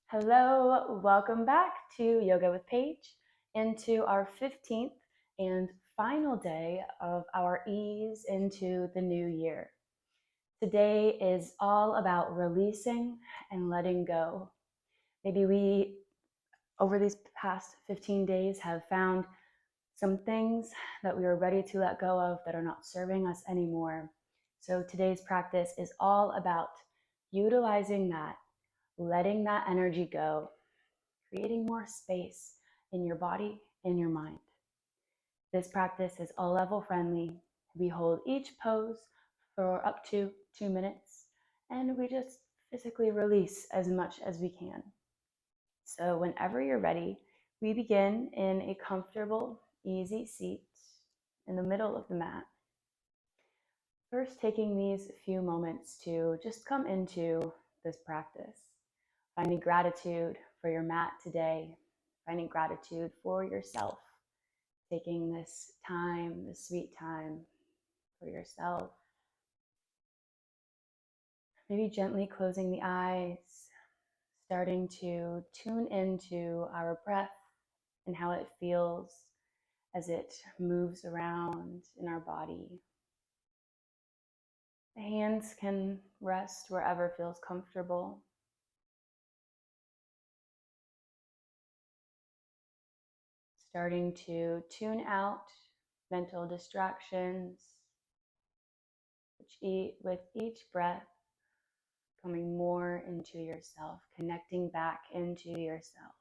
Hello, welcome back to Yoga with Paige and to our 15th and final day of our ease into the new year. Today is all about releasing and letting go. Maybe we, over these past 15 days, have found some things that we are ready to let go of that are not serving us anymore. So today's practice is all about utilizing that, letting that energy go, creating more space in your body and your mind. This practice is all level friendly. We hold each pose for up to 2 minutes and we just physically release as much as we can. So whenever you're ready, we begin in a comfortable, easy seat in the middle of the mat. First, taking these few moments to just come into this practice, finding gratitude for your mat today, finding gratitude for yourself, taking this time, this sweet time for yourself. Maybe gently closing the eyes, starting to tune into our breath and how it feels as it moves around in our body. The hands can rest wherever feels comfortable. Starting to tune out mental distractions, with each breath, coming more into yourself, connecting back into yourself.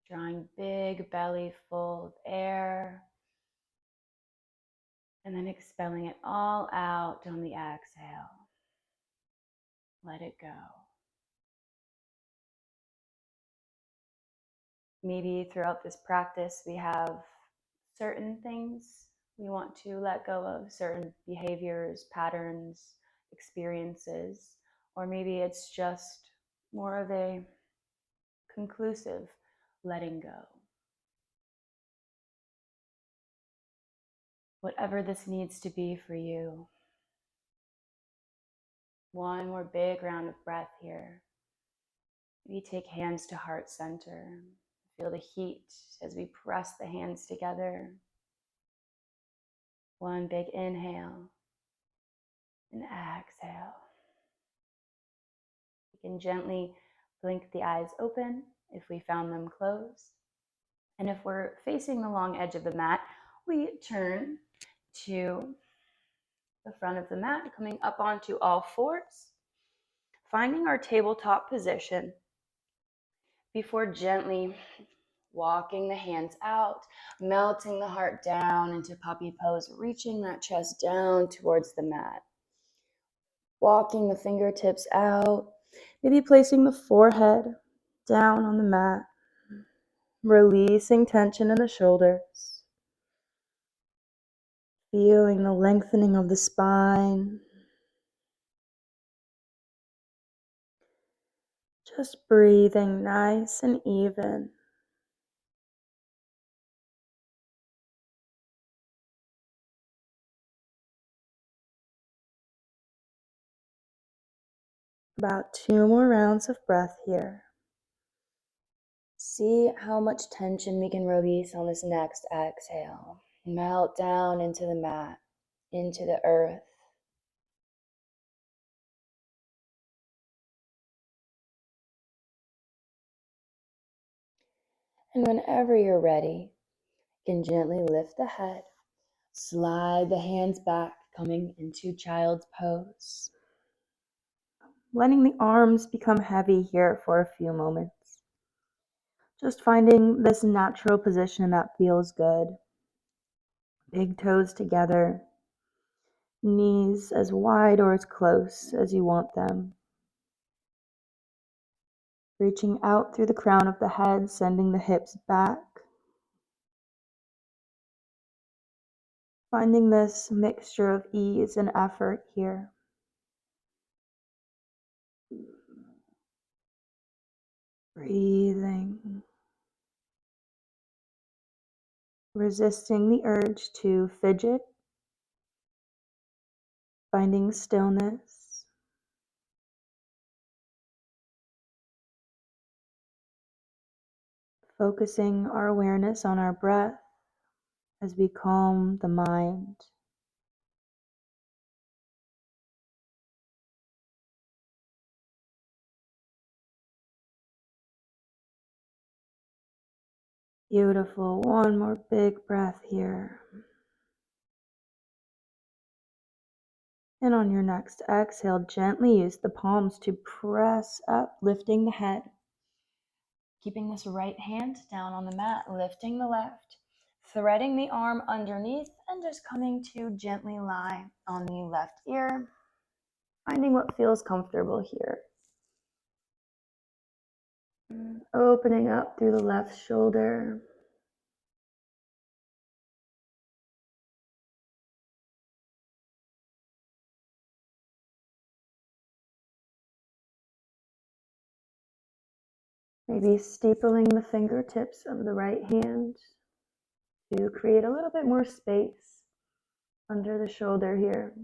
Drawing big belly full of air, and then expelling it all out on the exhale. Let it go. Maybe throughout this practice, we have certain things we want to let go of, certain behaviors, patterns, experiences, or maybe it's just more of a conclusive letting go. Whatever this needs to be for you. One more big round of breath here. Maybe take hands to heart center. Feel the heat as we press the hands together. One big inhale and exhale. You can gently blink the eyes open if we found them closed. And if we're facing the long edge of the mat, we turn to the front of the mat, coming up onto all fours, finding our tabletop position before gently walking the hands out, melting the heart down into puppy pose, reaching that chest down towards the mat. Walking the fingertips out, maybe placing the forehead down on the mat, releasing tension in the shoulders, feeling the lengthening of the spine. Just breathing nice and even. About 2 more rounds of breath here. See how much tension we can release on this next exhale. Melt down into the mat, into the earth. And whenever you're ready, you can gently lift the head, slide the hands back, coming into child's pose. Letting the arms become heavy here for a few moments. Just finding this natural position that feels good. Big toes together, knees as wide or as close as you want them. Reaching out through the crown of the head, sending the hips back. Finding this mixture of ease and effort here. Breathing. Resisting the urge to fidget. Finding stillness. focusing our awareness on our breath as we calm the mind. Beautiful. One more big breath here. And on your next exhale, gently use the palms to press up, lifting the head. Keeping this right hand down on the mat, lifting the left, threading the arm underneath, and just coming to gently lie on the left ear, finding what feels comfortable here. Opening up through the left shoulder. Maybe steepling the fingertips of the right hand to create a little bit more space under the shoulder here.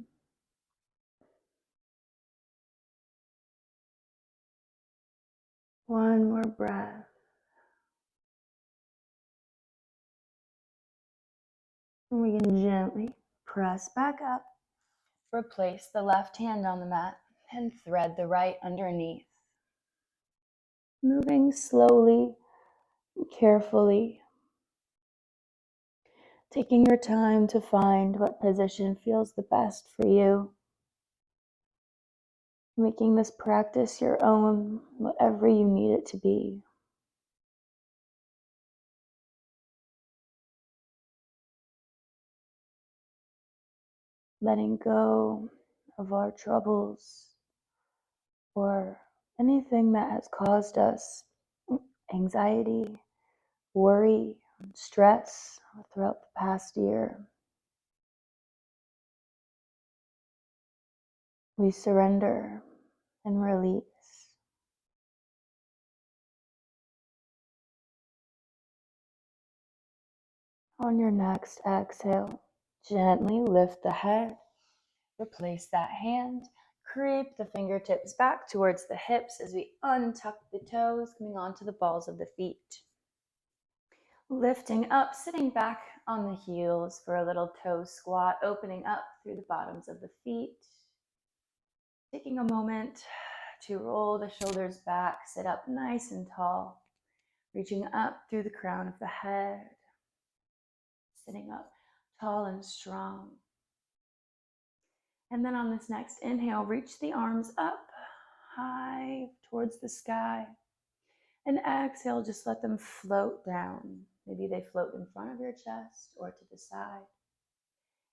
One more breath. And we can gently press back up. Replace the left hand on the mat and thread the right underneath. Moving slowly and carefully. Taking your time to find what position feels the best for you. Making this practice your own, whatever you need it to be. Letting go of our troubles or anything that has caused us anxiety, worry, stress throughout the past year. We surrender and release. On your next exhale, gently lift the head, replace that hand, creep the fingertips back towards the hips as we untuck the toes, coming onto the balls of the feet. Lifting up, sitting back on the heels for a little toe squat, opening up through the bottoms of the feet. Taking a moment to roll the shoulders back, sit up nice and tall, reaching up through the crown of the head, sitting up tall and strong. And then on this next inhale, reach the arms up high towards the sky. And exhale, just let them float down. Maybe they float in front of your chest or to the side.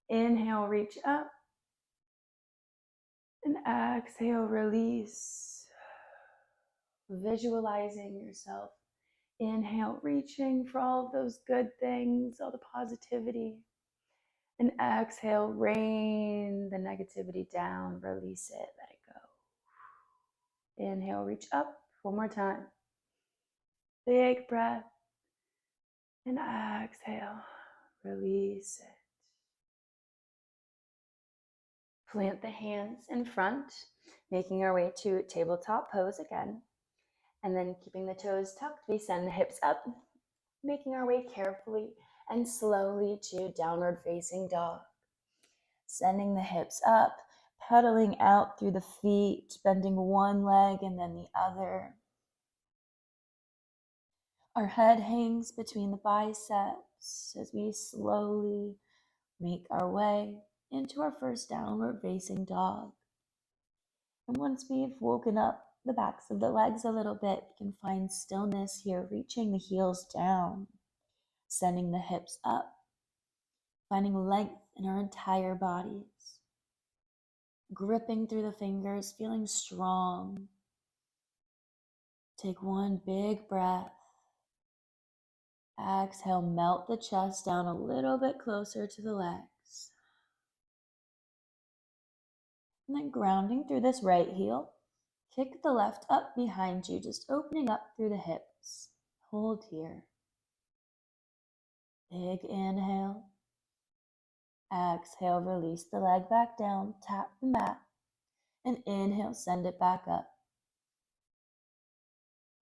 Inhale, reach up. And exhale, release. Visualizing yourself. Inhale, reaching for all of those good things, all the positivity. And exhale, rain the negativity down, release it, let it go. Inhale, reach up, one more time. Big breath. And exhale, release it. Plant the hands in front, making our way to tabletop pose again. And then keeping the toes tucked, we send the hips up, making our way carefully and slowly to downward facing dog. Sending the hips up, pedaling out through the feet, bending one leg and then the other. Our head hangs between the biceps as we slowly make our way into our first downward facing dog. And once we've woken up the backs of the legs a little bit, you can find stillness here, reaching the heels down, sending the hips up, finding length in our entire bodies, gripping through the fingers, feeling strong. Take one big breath. Exhale, melt the chest down a little bit closer to the legs. And then grounding through this right heel, kick the left up behind you, just opening up through the hips. Hold here. Big inhale. Exhale, release the leg back down, tap the mat. And inhale, send it back up.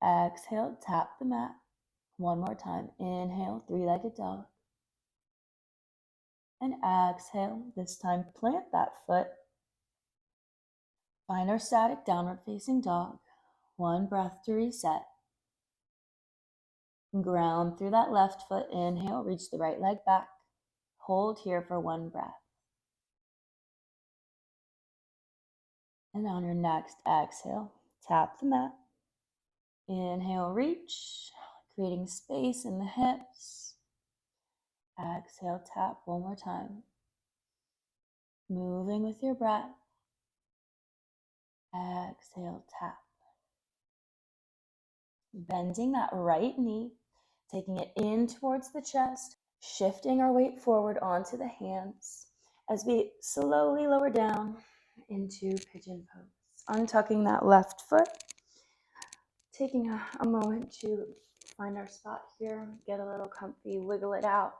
Exhale, tap the mat. One more time. Inhale, three-legged dog. And exhale. This time, plant that foot. Find our static downward facing dog. One breath to reset. Ground through that left foot. Inhale, reach the right leg back. Hold here for one breath. And on your next exhale, tap the mat. Inhale, reach, creating space in the hips. Exhale, tap one more time. Moving with your breath. Exhale, tap. Bending that right knee, taking it in towards the chest, shifting our weight forward onto the hands as we slowly lower down into pigeon pose. Untucking that left foot, taking a moment to find our spot here, get a little comfy, wiggle it out.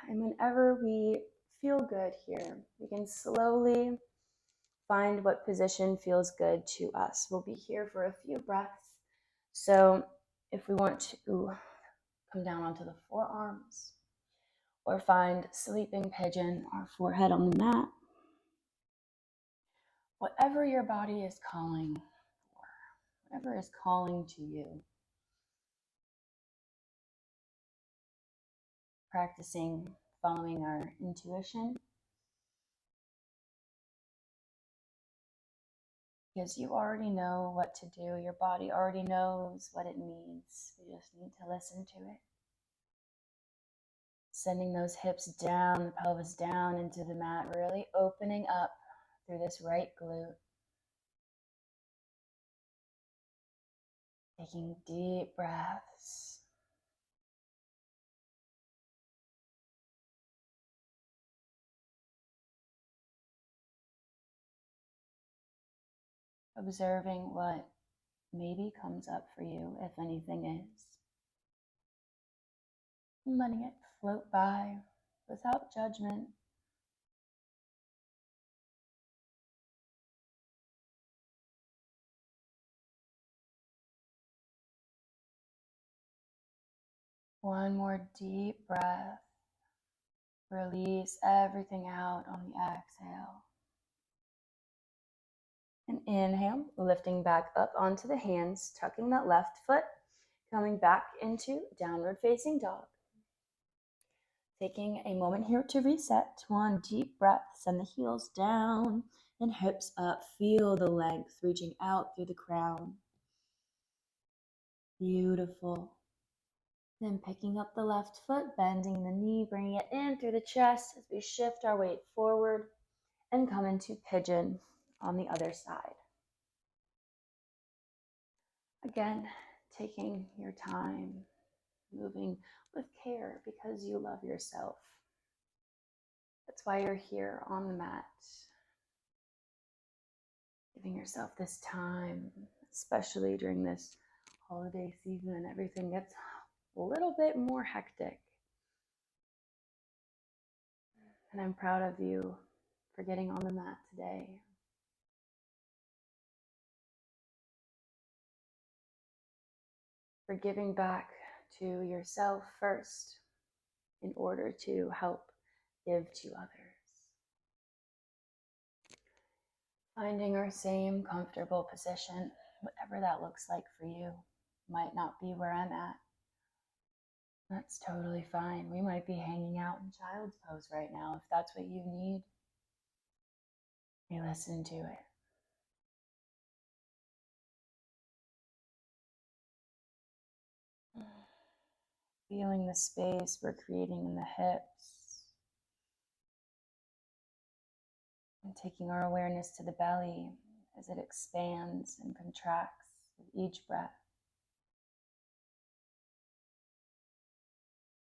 And whenever we feel good here, we can slowly find what position feels good to us. We'll be here for a few breaths. So if we want to come down onto the forearms or find sleeping pigeon, our forehead on the mat, whatever your body is calling for, whatever is calling to you. Practicing following our intuition, because you already know what to do. Your body already knows what it needs. We just need to listen to it. Sending those hips down, the pelvis down into the mat, really opening up through this right glute. Taking deep breaths. Observing what maybe comes up for you, if anything is. And letting it float by without judgment. One more deep breath. Release everything out on the exhale. And inhale, lifting back up onto the hands, tucking that left foot, coming back into downward facing dog. Taking a moment here to reset. One deep breath, send the heels down and hips up. Feel the length reaching out through the crown. Beautiful. Then picking up the left foot, bending the knee, bringing it in through the chest as we shift our weight forward and come into pigeon on the other side. Again, taking your time, moving with care because you love yourself. That's why you're here on the mat. Giving yourself this time, especially during this holiday season, everything gets a little bit more hectic. And I'm proud of you for getting on the mat today. For giving back to yourself first in order to help give to others. Finding our same comfortable position, whatever that looks like for you, might not be where I'm at. That's totally fine. We might be hanging out in child's pose right now. If that's what you need, we listen to it. Feeling the space we're creating in the hips. And taking our awareness to the belly as it expands and contracts with each breath.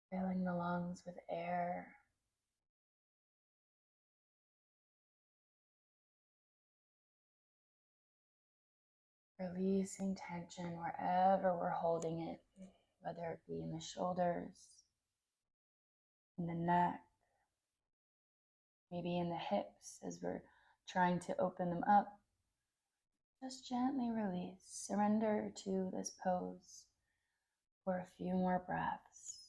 Filling the lungs with air. Releasing tension wherever we're holding it, whether it be in the shoulders, in the neck, maybe in the hips as we're trying to open them up. just gently release. Surrender to this pose for a few more breaths.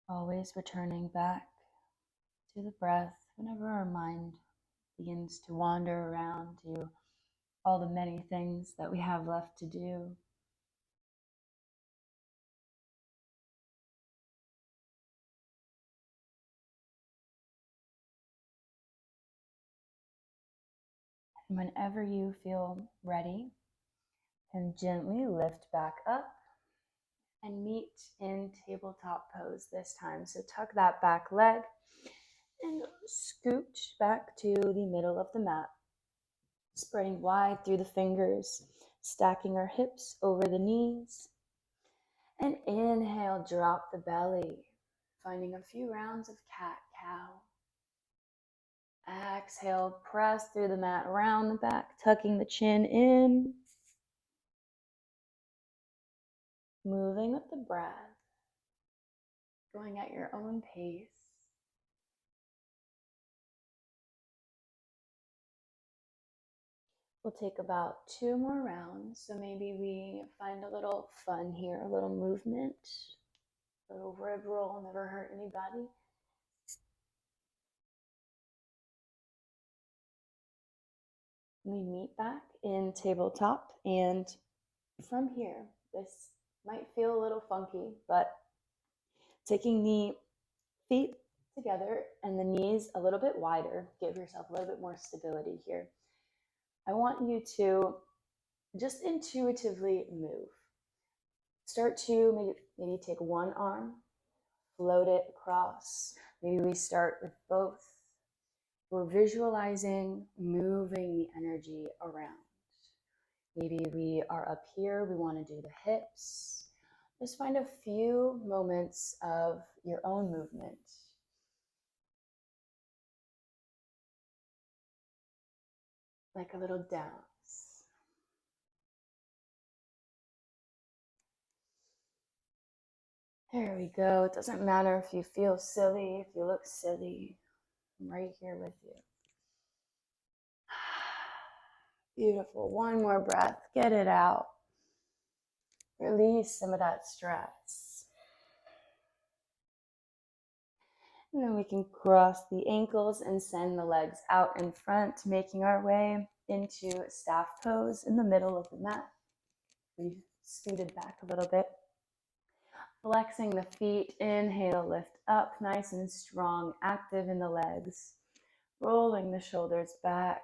Always returning back to the breath whenever our mind begins to wander around to all the many things that we have left to do. And whenever you feel ready, and gently lift back up and meet in tabletop pose this time. So tuck that back leg and scooch back to the middle of the mat, spreading wide through the fingers, stacking our hips over the knees. And inhale, drop the belly, finding a few rounds of cat-cow. Exhale, press through the mat, round the back, tucking the chin in. Moving with the breath, going at your own pace. We'll take about 2 more rounds, so maybe we find a little fun here, a little movement, a little rib roll, never hurt anybody. We meet back in tabletop, and from here, this might feel a little funky, but taking the feet together and the knees a little bit wider, give yourself a little bit more stability here. I want you to just intuitively move. Start to maybe take one arm, float it across. Maybe we start with both. We're visualizing moving the energy around. Maybe we are up here, we want to do the hips. Just find a few moments of your own movement. Like a little dance. There we go. It doesn't matter if you feel silly, if you look silly. I'm right here with you. Beautiful. One more breath. Get it out. Release some of that stress. And then we can cross the ankles and send the legs out in front, making our way into staff pose in the middle of the mat. We scooted back a little bit. Flexing the feet, inhale, lift up, nice and strong, active in the legs. Rolling the shoulders back.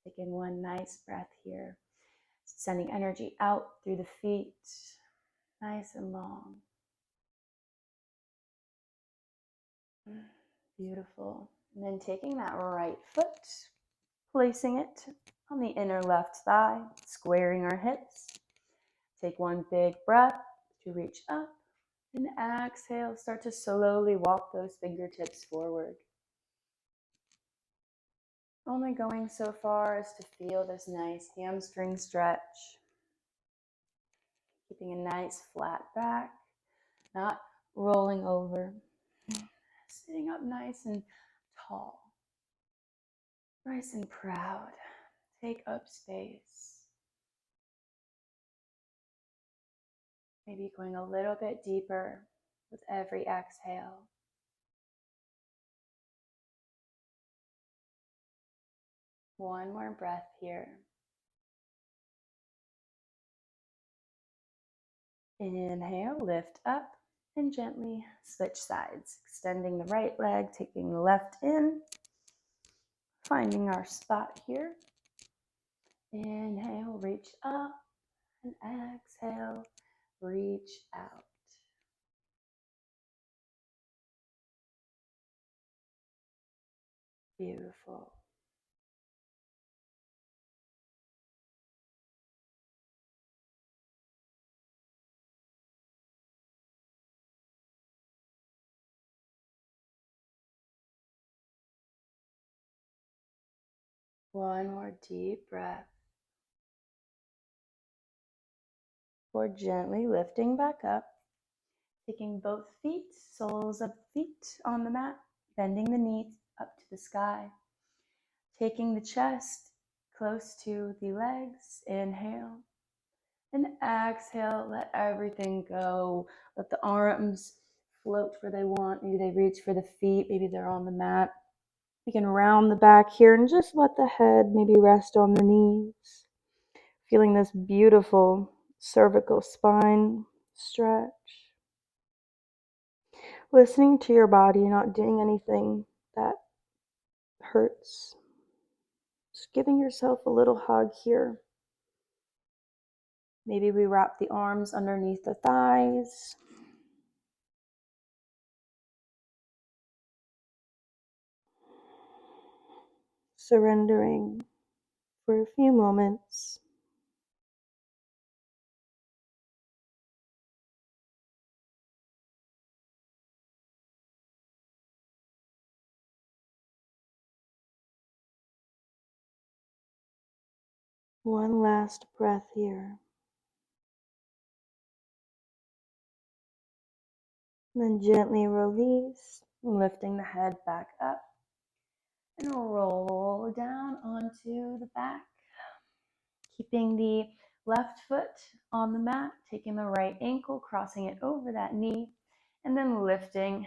Taking one nice breath here. Sending energy out through the feet, nice and long. Beautiful. And then taking that right foot, placing it on the inner left thigh, squaring our hips. Take one big breath to reach up, and exhale, start to slowly walk those fingertips forward. Only going so far as to feel this nice hamstring stretch. Keeping a nice flat back, not rolling over. Sitting up nice and tall. Nice and proud. Take up space. Maybe going a little bit deeper with every exhale. One more breath here. Inhale, lift up, and gently switch sides. Extending the right leg, taking the left in. Finding our spot here. Inhale, reach up, and exhale, reach out. Beautiful. One more deep breath. Before gently lifting back up, taking both feet, soles of the feet on the mat, bending the knees up to the sky. Taking the chest close to the legs, inhale. And exhale, let everything go. Let the arms float where they want. Maybe they reach for the feet, maybe they're on the mat. You can round the back here and just let the head maybe rest on the knees. Feeling this beautiful cervical spine stretch. Listening to your body, not doing anything that hurts. Just giving yourself a little hug here. Maybe we wrap the arms underneath the thighs. Surrendering for a few moments. One last breath here. Then gently release, lifting the head back up and roll down onto the back. Keeping the left foot on the mat, taking the right ankle, crossing it over that knee, and then lifting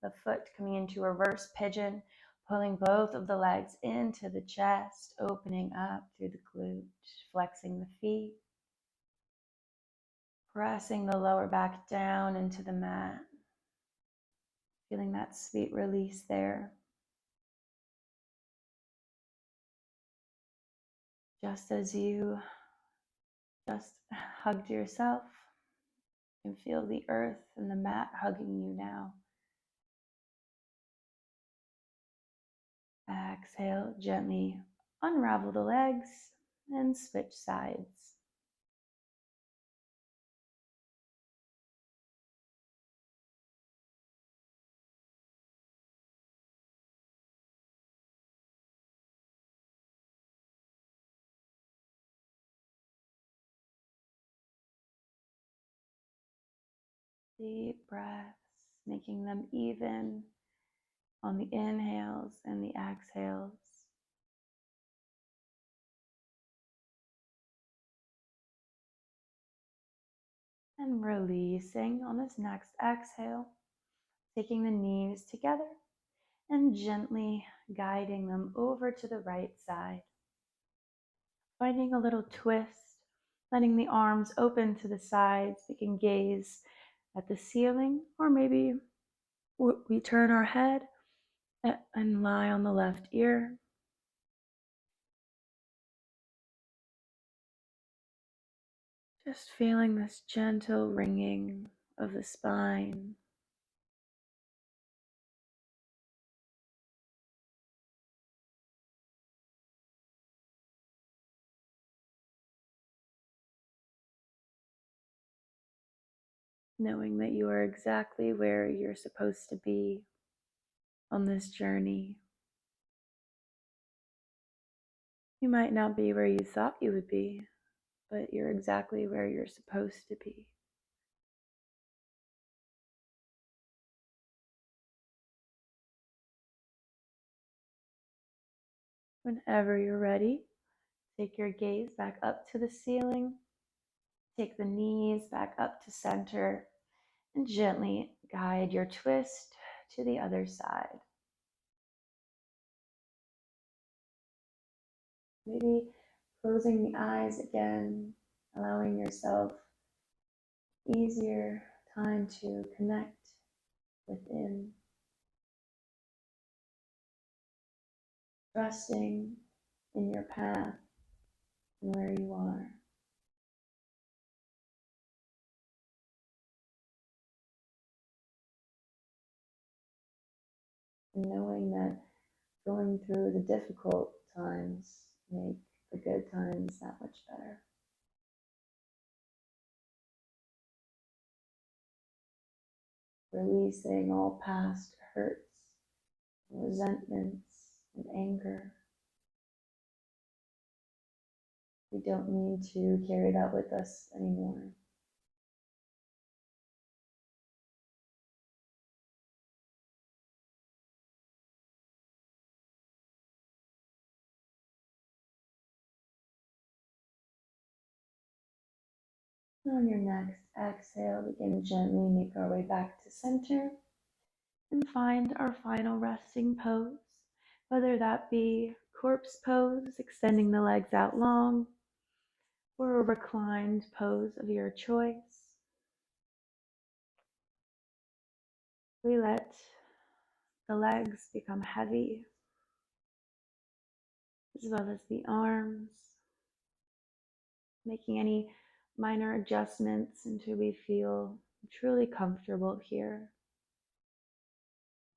the foot, coming into reverse pigeon, pulling both of the legs into the chest, opening up through the glute, flexing the feet, pressing the lower back down into the mat, feeling that sweet release there. Just as you just hugged yourself, you can feel the earth and the mat hugging you now. Exhale, gently unravel the legs and switch sides. Deep breaths, making them even on the inhales and the exhales. And releasing on this next exhale, taking the knees together and gently guiding them over to the right side. Finding a little twist, letting the arms open to the sides. We can gaze at the ceiling, or maybe we turn our head and lie on the left ear. Just feeling this gentle ringing of the spine. Knowing that you are exactly where you're supposed to be on this journey. You might not be where you thought you would be, but you're exactly where you're supposed to be. Whenever you're ready, take your gaze back up to the ceiling. Take the knees back up to center and gently guide your twist to the other side. Maybe closing the eyes again, allowing yourself easier time to connect within, trusting in your path and where you are. And knowing that going through the difficult times make the good times that much better. Releasing all past hurts, resentments, and anger. We don't need to carry that with us anymore. On your next exhale, begin gently make our way back to center and find our final resting pose, whether that be corpse pose, extending the legs out long, or a reclined pose of your choice. We let the legs become heavy, as well as the arms, making any minor adjustments until we feel truly comfortable here.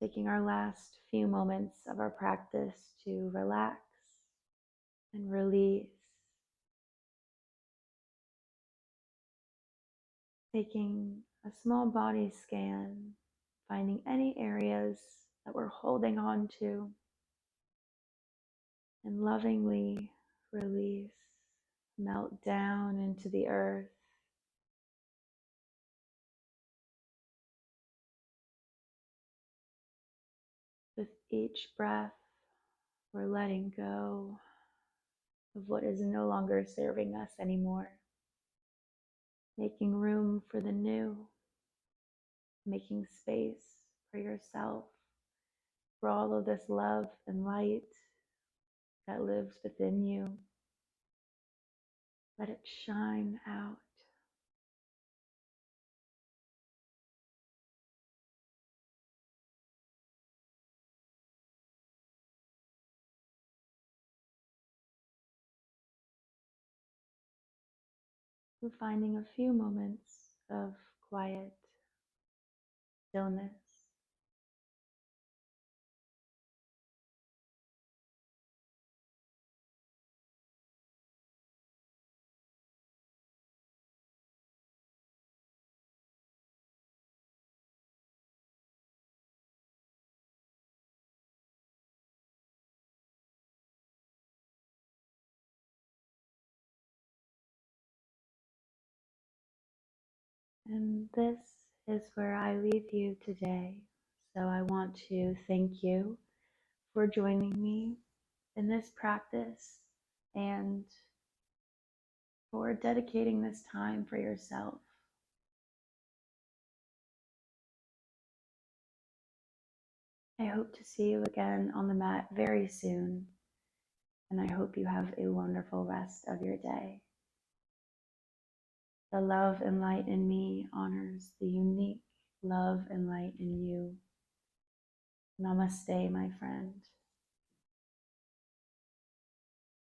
Taking our last few moments of our practice to relax and release. Taking a small body scan, finding any areas that we're holding on to, and lovingly release, melt down into the earth. With each breath, we're letting go of what is no longer serving us anymore, making room for the new, making space for yourself, for all of this love and light that lives within you. Let it shine out. We're finding a few moments of quiet stillness. And this is where I leave you today. So I want to thank you for joining me in this practice and for dedicating this time for yourself. I hope to see you again on the mat very soon, and I hope you have a wonderful rest of your day. The love and light in me honors the unique love and light in you. Namaste, my friend.